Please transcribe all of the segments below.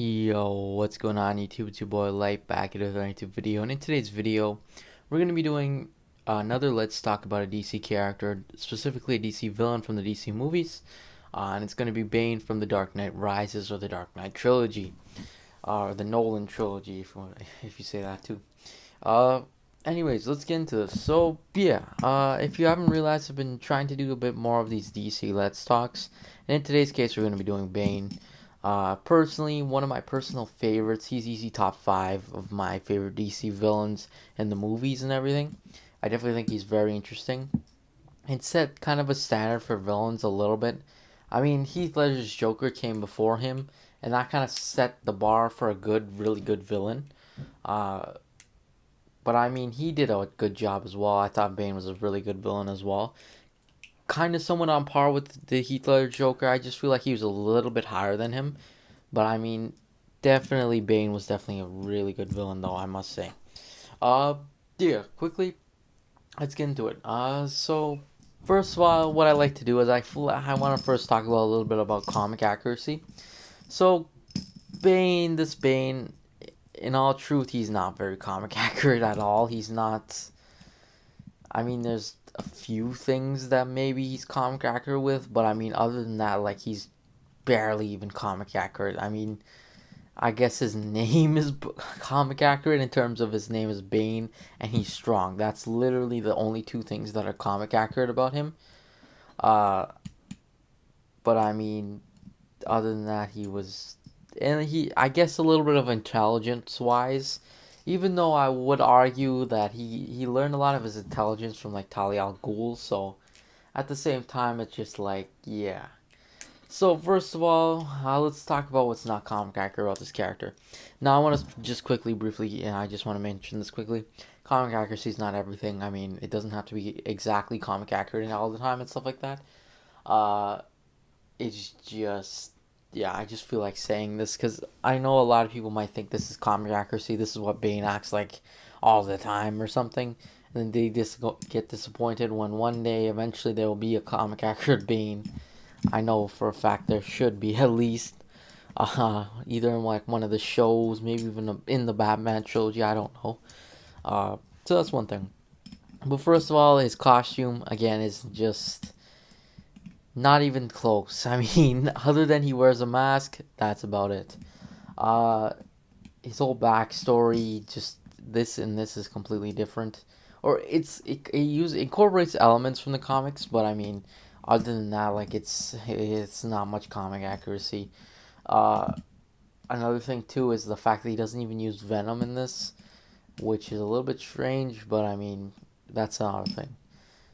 Yo, what's going on YouTube? It's your boy Light back at another YouTube video, and in today's video, we're going to be doing another Let's Talk About a DC character, specifically a DC villain from the DC movies, and it's going to be Bane from the Dark Knight Rises or the Dark Knight trilogy, or the Nolan trilogy, if you say that too. Uh, Anyways, let's get into this. So yeah, if you haven't realized, I've been trying to do a bit more of these DC Let's Talks, and in today's case, we're going to be doing Bane. Personally, one of my personal favorites. He's easy top five of my favorite DC villains in the movies and everything. I definitely think he's very interesting. It set kind of a standard for villains a little bit. I mean, Heath Ledger's Joker came before him, and that kind of set the bar for a good, really good villain. Uh, but I mean, he did a good job as well. I thought Bane was a really good villain as well. Kind of somewhat on par with the Heath Ledger Joker. I just feel like he was a little bit higher than him. But I mean, definitely Bane was definitely a really good villain, though I must say. Uh, yeah. Quickly, let's get into it. So first of all, what I like to do is I want to first talk about a little bit about comic accuracy. So this Bane, in all truth, he's not very comic accurate at all. He's not. I mean, there's a few things that maybe he's comic accurate with, but I mean, other than that, like he's barely even comic accurate. I mean, I guess his name is comic accurate in terms of his name is Bane and he's strong. That's literally the only two things that are comic accurate about him. Uh, but I mean, other than that, he was, and I guess a little bit of intelligence wise. Even though I would argue that he learned a lot of his intelligence from like Talia al Ghul, so at the same time, it's just like, yeah. So first of all, let's talk about what's not comic accurate about this character. Now I want to just quickly, briefly, and I just want to mention this quickly. Comic accuracy is not everything. I mean, it doesn't have to be exactly comic accurate all the time and stuff like that. Uh, it's just, yeah, I just feel like saying this because I know a lot of people might think this is comic accuracy. This is what Bane acts like all the time or something. And then they just get disappointed when one day, eventually, there will be a comic accurate Bane. I know for a fact there should be at least either in like one of the shows, maybe even in the Batman trilogy. I don't know. Uh, so that's one thing. But first of all, his costume again is just not even close. I mean, other than he wears a mask, that's about it. Uh, his whole backstory, just this and this is completely different. Or it incorporates elements from the comics, but I mean, other than that, like it's not much comic accuracy. Uh, Another thing too is the fact that he doesn't even use venom in this, which is a little bit strange, but I mean, that's another thing.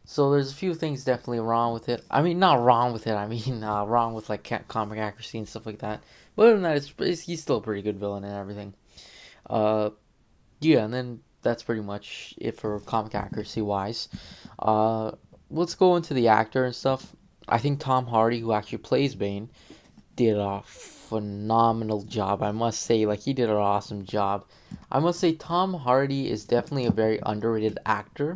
So there's a few things definitely wrong with it. I mean, not wrong with it. I mean, wrong with like comic accuracy and stuff like that. But other than that, he's still a pretty good villain and everything. Uh, yeah, and then that's pretty much it for comic accuracy wise. Uh, let's go into the actor and stuff. I think Tom Hardy, who actually plays Bane, did a phenomenal job. I must say, like he did an awesome job. I must say, Tom Hardy is definitely a very underrated actor,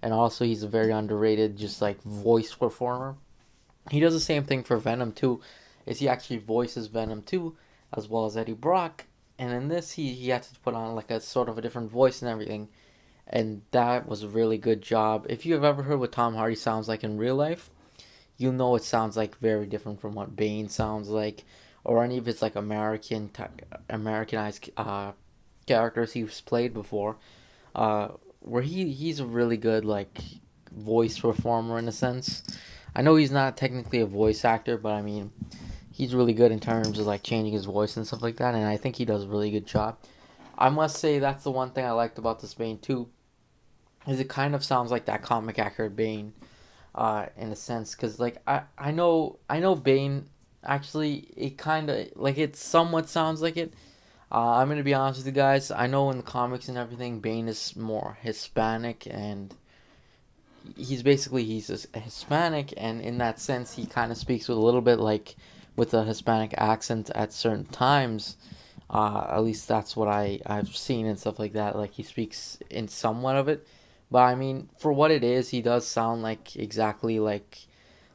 and also he's a very underrated just like voice performer. He does the same thing for Venom too. Is he actually voices Venom too, as well as Eddie Brock. And in this, he had to put on like a sort of a different voice and everything, and that was a really good job. If you have ever heard what Tom Hardy sounds like in real life, you know it sounds like very different from what Bane sounds like, or any of his like Americanized characters he's played before. Where he's a really good like voice performer in a sense. I know he's not technically a voice actor, but I mean he's really good in terms of like changing his voice and stuff like that, and I think he does a really good job. I must say that's the one thing I liked about this Bane too, is it kind of sounds like that comic accurate Bane, in a sense, because like I know Bane actually it kind of like it somewhat sounds like it. I'm gonna be honest with you guys. I know in the comics and everything, Bane is more Hispanic, and he's a Hispanic, and in that sense, he kind of speaks with a little bit like with a Hispanic accent at certain times. At least that's what I've seen and stuff like that. Like he speaks in somewhat of it, but I mean, for what it is, he does sound like exactly like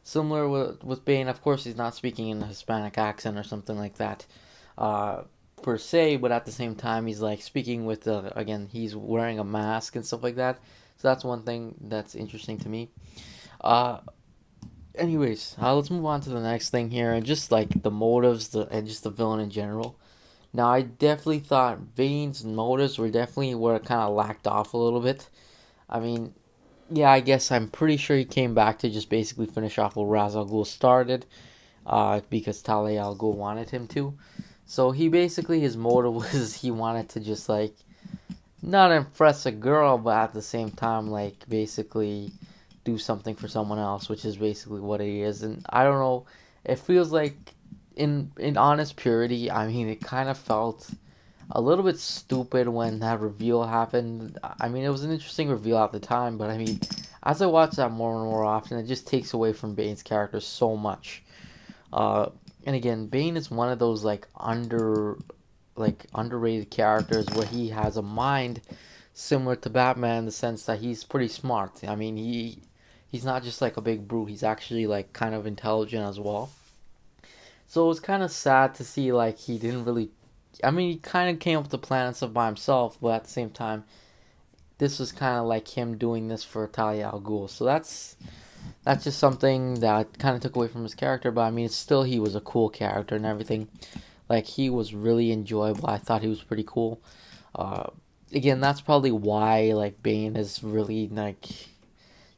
similar with Bane. Of course, he's not speaking in a Hispanic accent or something like that. Uh, per se, but at the same time he's like speaking with again, he's wearing a mask and stuff like that. So that's one thing that's interesting to me. Uh, anyways, let's move on to the next thing here, and just like the motives, and just the villain in general. Now, I definitely thought Bane's motives were kind of lacked off a little bit. I mean, yeah, I guess I'm pretty sure he came back to just basically finish off what Ra's al Ghul started, because Talia al Ghul wanted him to. So he basically, his motive was he wanted to just like not impress a girl, but at the same time like basically do something for someone else, which is basically what it is. And I don't know, it feels like in honest purity, I mean, it kind of felt a little bit stupid when that reveal happened. I mean, it was an interesting reveal at the time, but I mean, as I watch that more and more often, it just takes away from Bane's character so much. Uh, and again, Bane is one of those like underrated characters where he has a mind similar to Batman in the sense that he's pretty smart. I mean, he's not just like a big brute. He's actually like kind of intelligent as well. So it was kind of sad to see like he didn't really. I mean, he kind of came up with the plan and stuff by himself, but at the same time, this was kind of like him doing this for Talia al Ghul. So that's just something that kind of took away from his character. But I mean, it's still he was a cool character and everything. Like he was really enjoyable. I thought he was pretty cool. Uh, Again, that's probably why like Bane is really like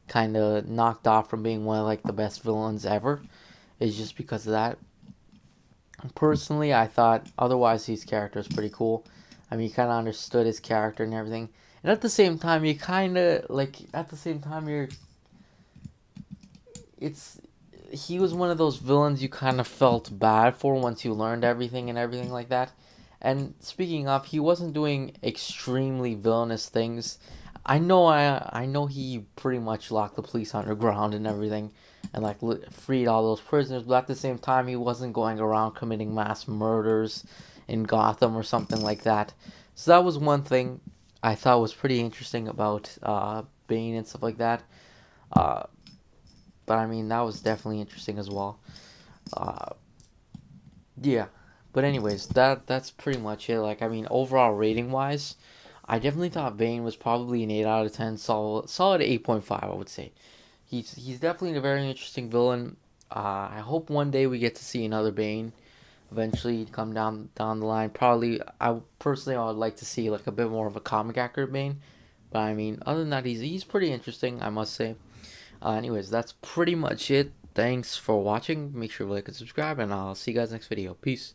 kind of knocked off from being one of like the best villains ever. Is just because of that. Personally, I thought otherwise his character is pretty cool. I mean, you kind of understood his character and everything, and at the same time, you kind of like at the same time it's he was one of those villains you kind of felt bad for once you learned everything and everything like that. And speaking of, he wasn't doing extremely villainous things. I know he pretty much locked the police underground and everything, and like freed all those prisoners. But at the same time, he wasn't going around committing mass murders in Gotham or something like that. So that was one thing I thought was pretty interesting about Bane and stuff like that. Uh, but I mean, that was definitely interesting as well. Uh, yeah. But anyways, that's pretty much it. Like, I mean, overall rating wise, I definitely thought Bane was probably an 8 out of 10, solid 8.5, I would say. He's definitely a very interesting villain. I hope one day we get to see another Bane eventually come down the line. Probably, I would like to see like a bit more of a comic accurate Bane. But I mean, other than that, he's pretty interesting, I must say. Anyways, that's pretty much it. Thanks for watching. Make sure to like and subscribe, and I'll see you guys next video. Peace.